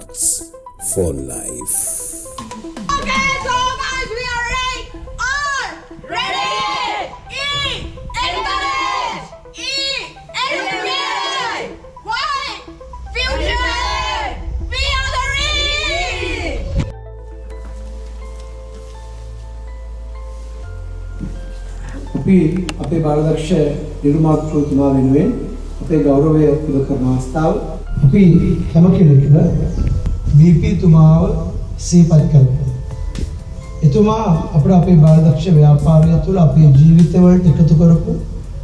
Hearts for life. Okay, so guys, we are ready. On, ready. E, encourage. E, encourage. Y, future. We are the ready. අපි අපේ බාලදක්ෂ නිර්මාතෘතුමා වෙනුවෙන් අපේ ගෞරවය පුද කරන අවස්ථාව අපි හැම කෙනෙක්ම BP තුමාව සිහිපත් කරමු. එතුමා අපේ අපේ බාලදක්ෂ ව්‍යාපාරය තුළ අපේ ජීවිතවලට එකතු කරපු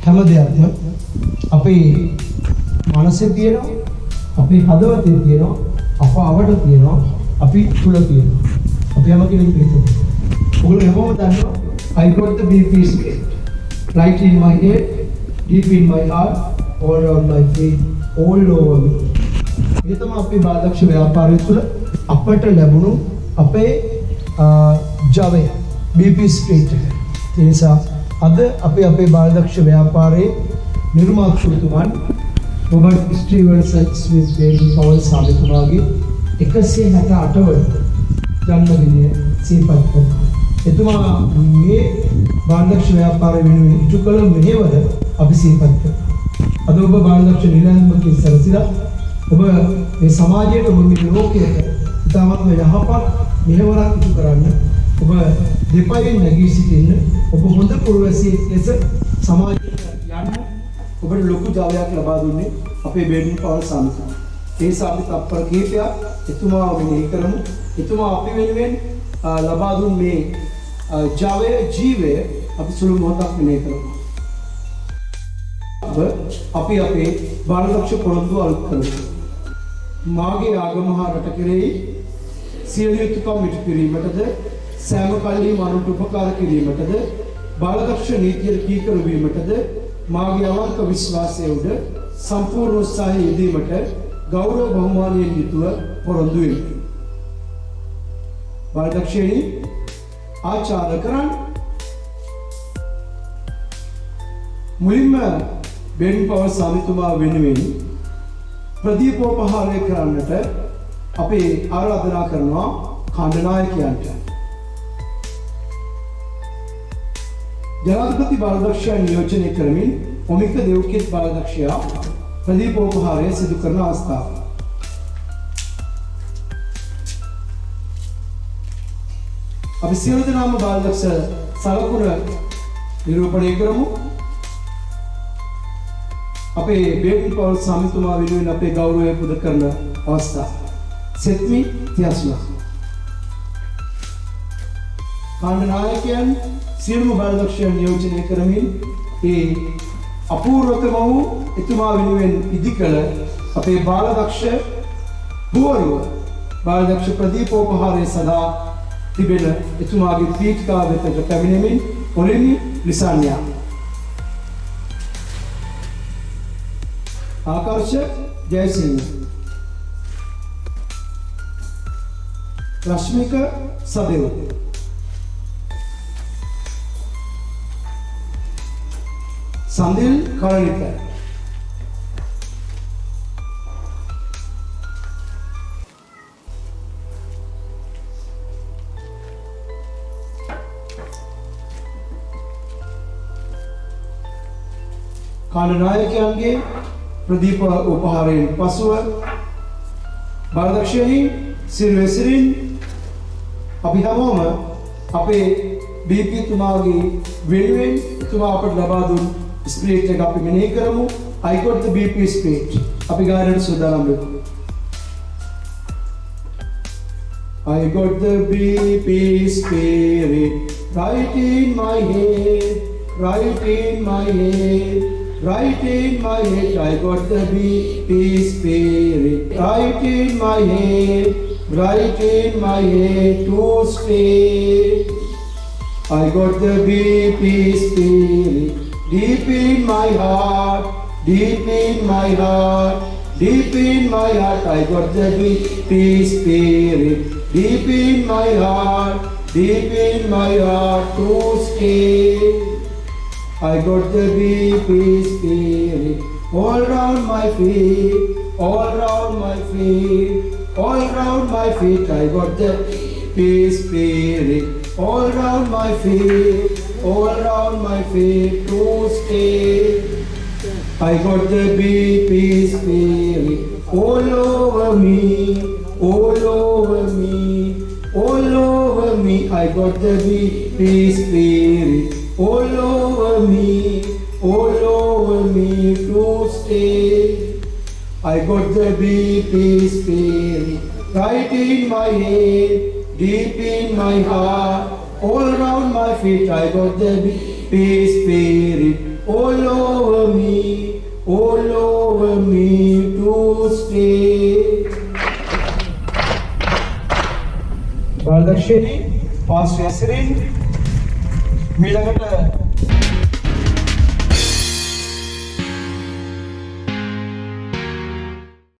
හැම දෙයක්ම අපේ මනසේ තියෙනවා, අපේ හදවතේ තියෙනවා, අප අවට තියෙනවා, අපි තුල තියෙනවා. අපි හැම කෙනෙක්ම හිතමු. ඔයගොල්ලෝ හැමෝම දන්නවා I got the BP script. Right in my head, deep in my heart, all around my feet, all over me. ये तो मैं अपनी बालदक्ष व्यापारी तुल अपट लैबुनु अपे जावे BP स्प्रिट है तेसा अद अपे बालदक्ष व्यापारी निर्मातृत्ववान रॉबर्ट स्टीवर्स स्मिथ बेबी पॉल साबितुमागी 168 वर्ष जन्मदिन සිහිපත් කරනවා. එතුමා මේ බාලදක්ෂ ව්‍යාපාරය වෙනුවෙන් ඉටු කළ මෙහෙවර අපි සිහිපත් කරනවා. අද ඔබ බාලදක්ෂ නිලංගමකින් සැරසිලා ඔබ මේ සමාජයට ඔබ මේ ලෝකයට ඉතාමත්ම යහපත් මෙහෙවරක් ඉටු කරන්න ඔබ දෙපයින් නැගී සිටින්න ඔබ හොඳ පුරවැසියෙක් ලෙස සමාජයට යන්න ඔබට ලොකු ජවයක් ලබා දුන්නේ අපේ බේඩින් පවල් සමිතිය. ඒ සමිතිය තත්පර කිහිපයක් එතුමාව මෙහෙය කරමු. එතුමා අපි වෙනුවෙන් ලබා දුන් මේ ජවය ජීවය අපි සුළු මොහොතක් මෙහෙය කරමු. අපි අපේ බාලදක්ෂ පොරොන්දු අලුත් කරමු. මාගේ ආගම හා රට කෙරෙහි සියලු යුතුකම් ඉටු කිරීමටද සෑම කල්හි මනුට උපකාර කිරීමටද බාලදක්ෂ නීතියට කීකරු වීමටද මාගේ අවංක විශ්වාසය උඩ සම්පූර්ණ උත්සාහය යෙදීමට ගෞරව බහුමානයෙන් යුතුව පොරොන්දු වෙමි. බාලදක්ෂයනි ආචාර කරන්න මුලින්ම බේඩින් පවල් සමිතුමා වෙනුවෙන් ප්‍රදීපෝපහාරය කරන්නට අපි ආරාධනා කරනවා ඛණ්ඩනායකයන්ට. ජනාධිපති බාලදක්ෂයා නියෝජනය කරමින් ඔමික දෙව්කිත් බාලදක්ෂයා ප්‍රදීපෝපහාරය සිදු කරන අවස්ථාව. අපි සියලු දෙනාම බාලදක්ෂ සලකුණ නිරූපණය කරමු. අපේ බේඩින් පවල් සමිතුමා වෙනුවෙන් අපේ ගෞරවය පුද කරන අවස්ථාව. සෙත්මි තියස්ලා. ඛණ්ඩනායකයන් සියලුම බාලදක්ෂයන් නියෝජනය කරමින් ඒ අපූර්වතම වූ එතුමා වෙනුවෙන් ඉදිකළ අපේ බාලදක්ෂ පුවරුව බාලදක්ෂ ප්‍රදීපෝපහාරය සඳහා තිබෙන එතුමාගේ පීඨිකාව වෙතට පැමිණෙමින් පොලිමි ලිසාන්යා आकर्ष जयसिंह रश्मिक सदेव संदिल करणिक ඛණ්ඩනායකයන්ගේ ප්‍රදීප උපහාරයෙන් පසුව බාලදක්ෂයනි සිල්වෙසිරින් අපි හැමෝම අපේ BP තුමාගේ වෙනුවෙන් තුමා අපට ලබා දුන් ස්පිරිට් එක අපි මෙනෙහි කරමු. I got the BP spirit. අපි ගායනට සූදානම් වෙමු. I got the BP spirit right in my head, right in my head. Right in my head, I got the BP spirit. Right in my head, right in my head to stay. I got the BP spirit. Deep in my heart, deep in my heart, deep in my heart. I got the BP spirit. Deep in my heart, deep in my heart to stay. I got the BP spirit all round my feet, all round my feet, All round my feet I got the peace spirit. All round my feet, all round my feet to stay. I got the peace spirit all over me, all over me, all over me. I got the peace spirit all over me, all over me to stay. I got the peace spirit right in my head, deep in my heart, all around my feet. I got the peace spirit all over me to stay. Baladakshini, Pastor Yasirin, Milagat